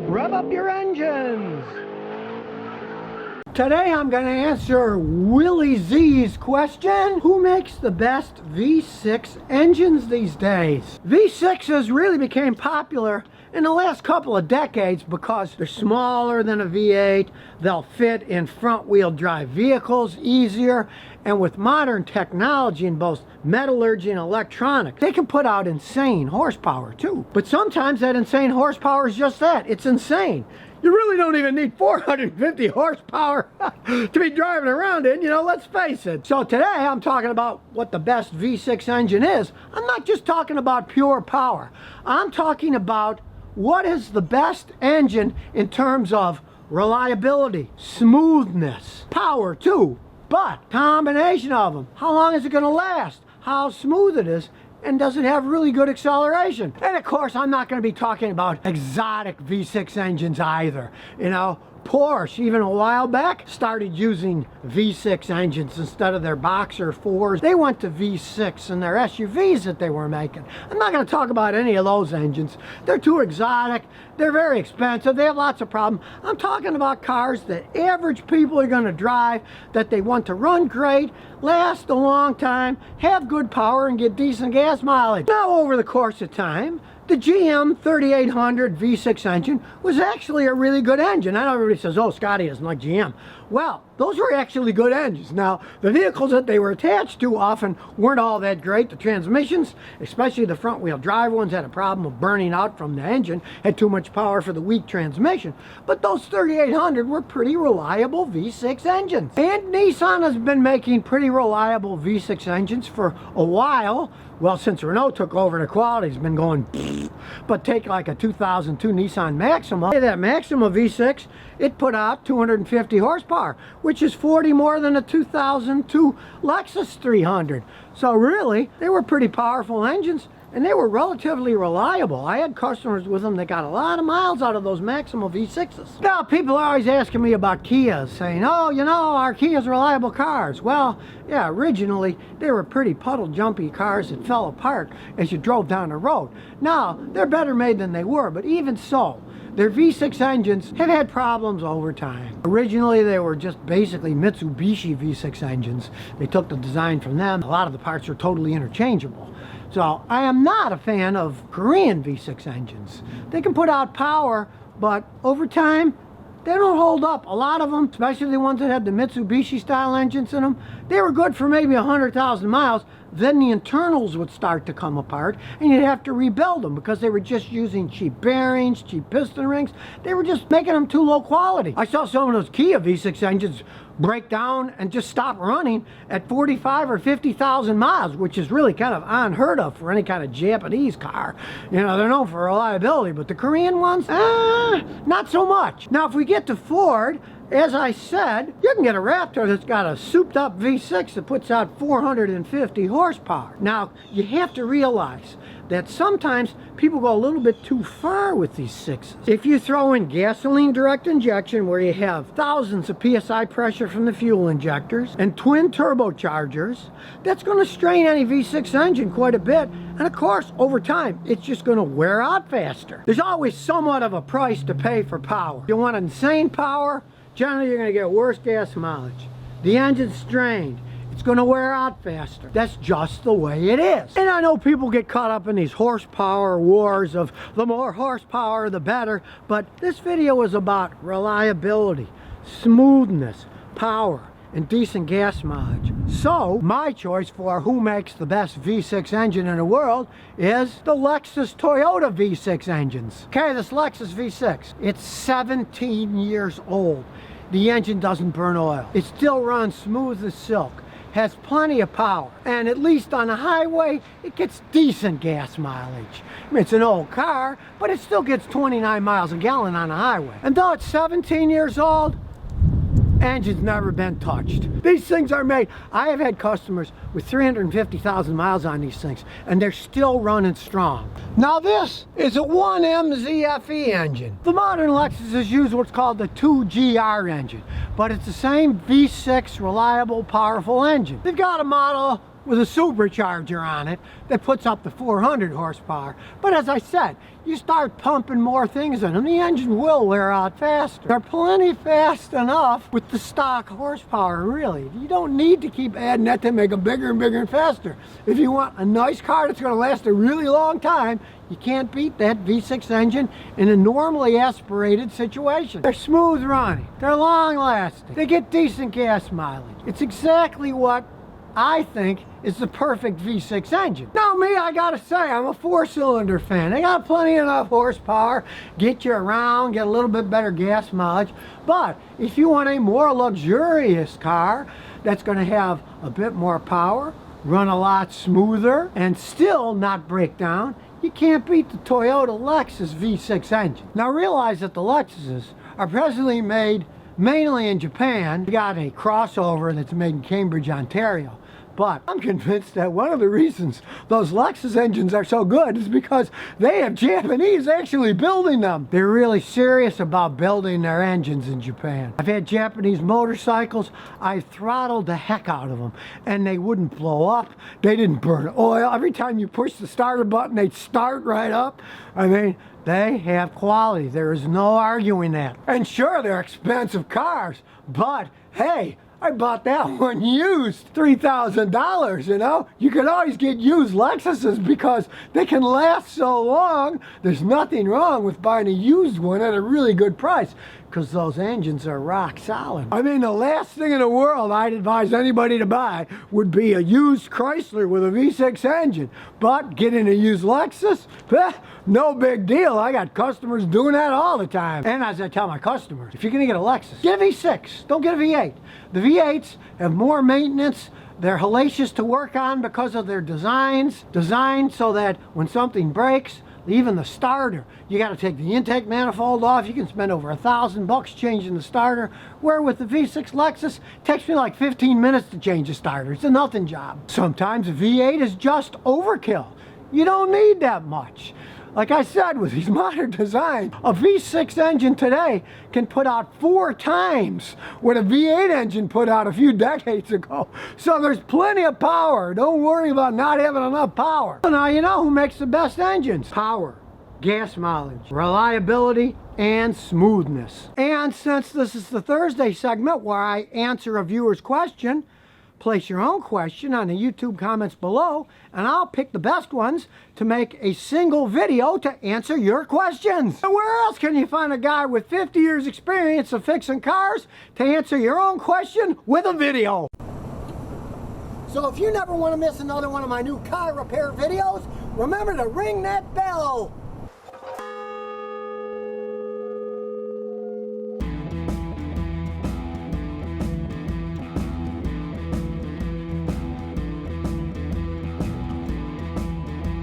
rev up your engines. Today I'm going to answer Willie Z's question, who makes the best V6 engines these days? V6s really became popular in the last couple of decades because they're smaller than a V8, they'll fit in front-wheel drive vehicles easier, and with modern technology in both metallurgy and electronics, they can put out insane horsepower too. But sometimes that insane horsepower is just that, it's insane. You really don't even need 450 horsepower to be driving around in, let's face it. So today I'm talking about what the best V6 engine is. I'm not just talking about pure power. I'm talking about what is the best engine in terms of reliability, smoothness, power too, but combination of them. How long is it going to last? How smooth it is? And does it have really good acceleration? And of course, I'm not going to be talking about exotic V6 engines either. Porsche, even a while back, started using V6 engines instead of their Boxer 4s. They went to V6 in their SUVs that they were making. I'm not going to talk about any of those engines. They're too exotic. They're very expensive. They have lots of problems. I'm talking about cars that average people are going to drive, that they want to run great, last a long time, have good power, and get decent gas mileage. Now, over the course of time, the GM 3800 V6 engine was actually a really good engine. I know everybody says, oh, Scotty doesn't like GM. Well, those were actually good engines. Now, the vehicles that they were attached to often weren't all that great. The transmissions, especially the front-wheel drive ones, had a problem of burning out from the engine, had too much power for the weak transmission. But those 3800 were pretty reliable V6 engines. And Nissan has been making pretty reliable V6 engines for a while. Well, since Renault took over, the quality's been going but take like a 2002 Nissan Maxima. That Maxima V6, it put out 250 horsepower, which is 40 more than a 2002 Lexus 300. So really, they were pretty powerful engines, and they were relatively reliable. I had customers with them that got a lot of miles out of those Maxima V6s. Now, people are always asking me about Kias, saying, oh, our Kia's reliable cars. Well, yeah, originally, they were pretty puddle-jumpy cars that fell apart as you drove down the road. Now, they're better made than they were, but even so, their V6 engines have had problems over time. Originally, they were just basically Mitsubishi V6 engines. They took the design from them. A lot of the parts are totally interchangeable. So I am not a fan of Korean V6 engines. They can put out power, but over time, they don't hold up. A lot of them, especially the ones that had the Mitsubishi style engines in them, they were good for maybe 100,000 miles. Then the internals would start to come apart, and you'd have to rebuild them because they were just using cheap bearings, cheap piston rings. They were just making them too low quality. I saw some of those Kia V6 engines break down and just stop running at 45 or 50,000 miles, which is really kind of unheard of for any kind of Japanese car. They're known for reliability, but the Korean ones, not so much. Now, if we get to Ford, as I said, you can get a Raptor that's got a souped-up V6 that puts out 450 horsepower. Now, you have to realize that sometimes people go a little bit too far with these 6s. If you throw in gasoline direct injection, where you have thousands of PSI pressure from the fuel injectors, and twin turbochargers, that's going to strain any V6 engine quite a bit. And of course, over time, it's just going to wear out faster. There's always somewhat of a price to pay for power. If you want insane power, generally you're going to get worse gas mileage. The engine's strained. It's going to wear out faster. That's just the way it is. And I know people get caught up in these horsepower wars of the more horsepower, the better. But this video is about reliability, smoothness, power, and decent gas mileage. So, my choice for who makes the best V6 engine in the world is the Lexus Toyota V6 engines. Okay, this Lexus V6, it's 17 years old. The engine doesn't burn oil. It still runs smooth as silk. Has plenty of power, and at least on the highway, it gets decent gas mileage. I mean, it's an old car, but it still gets 29 miles a gallon on the highway. And though it's 17 years old, engine's never been touched. These things are made. I have had customers with 350,000 miles on these things, and they're still running strong. Now this is a 1MZFE engine. The modern Lexuses use what's called the 2GR engine, but it's the same V6 reliable, powerful engine. They've got a model with a supercharger on it that puts up to 400 horsepower. But as I said, you start pumping more things in them, the engine will wear out faster. They're plenty fast enough with the stock horsepower, really. You don't need to keep adding that to make them bigger and bigger and faster. If you want a nice car that's going to last a really long time, you can't beat that V6 engine in a normally aspirated situation. They're smooth running, they're long lasting, they get decent gas mileage. It's exactly what I think is the perfect V6 engine. Now me, I gotta say, I'm a 4-cylinder fan. They got plenty enough horsepower, get you around, get a little bit better gas mileage. But if you want a more luxurious car that's gonna have a bit more power, run a lot smoother, and still not break down, you can't beat the Toyota Lexus V6 engine. Now realize that the Lexuses are presently made mainly in Japan. You got a crossover that's made in Cambridge, Ontario. But I'm convinced that one of the reasons those Lexus engines are so good is because they have Japanese actually building them. They're really serious about building their engines in Japan. I've had Japanese motorcycles, I throttled the heck out of them, and they wouldn't blow up. They didn't burn oil. Every time you push the starter button, they'd start right up. I mean, they have quality. There is no arguing that. And sure, they're expensive cars, but hey, I bought that one used, $3,000, you know? You can always get used Lexuses because they can last so long. There's nothing wrong with buying a used one at a really good price because those engines are rock solid. I mean, the last thing in the world I'd advise anybody to buy would be a used Chrysler with a V6 engine. But getting a used Lexus, no big deal. I got customers doing that all the time. And as I tell my customers, if you're gonna get a Lexus, get a V6, don't get a V8. The V8s have more maintenance. They're hellacious to work on because of their designs. Designed so that when something breaks, even the starter, you got to take the intake manifold off. You can spend over $1,000 changing the starter, where with the V6 Lexus, it takes me like 15 minutes to change a starter. It's a nothing job. Sometimes a V8 is just overkill. You don't need that much. Like I said, with these modern designs, a V6 engine today can put out 4 times what a V8 engine put out a few decades ago. So there's plenty of power. Don't worry about not having enough power. So now you know who makes the best engines. Power, gas mileage, reliability, and smoothness. And since this is the Thursday segment where I answer a viewer's question, place your own question on the YouTube comments below, and I'll pick the best ones to make a single video to answer your questions. And where else can you find a guy with 50 years experience of fixing cars to answer your own question with a video? So if you never want to miss another one of my new car repair videos, remember to ring that bell.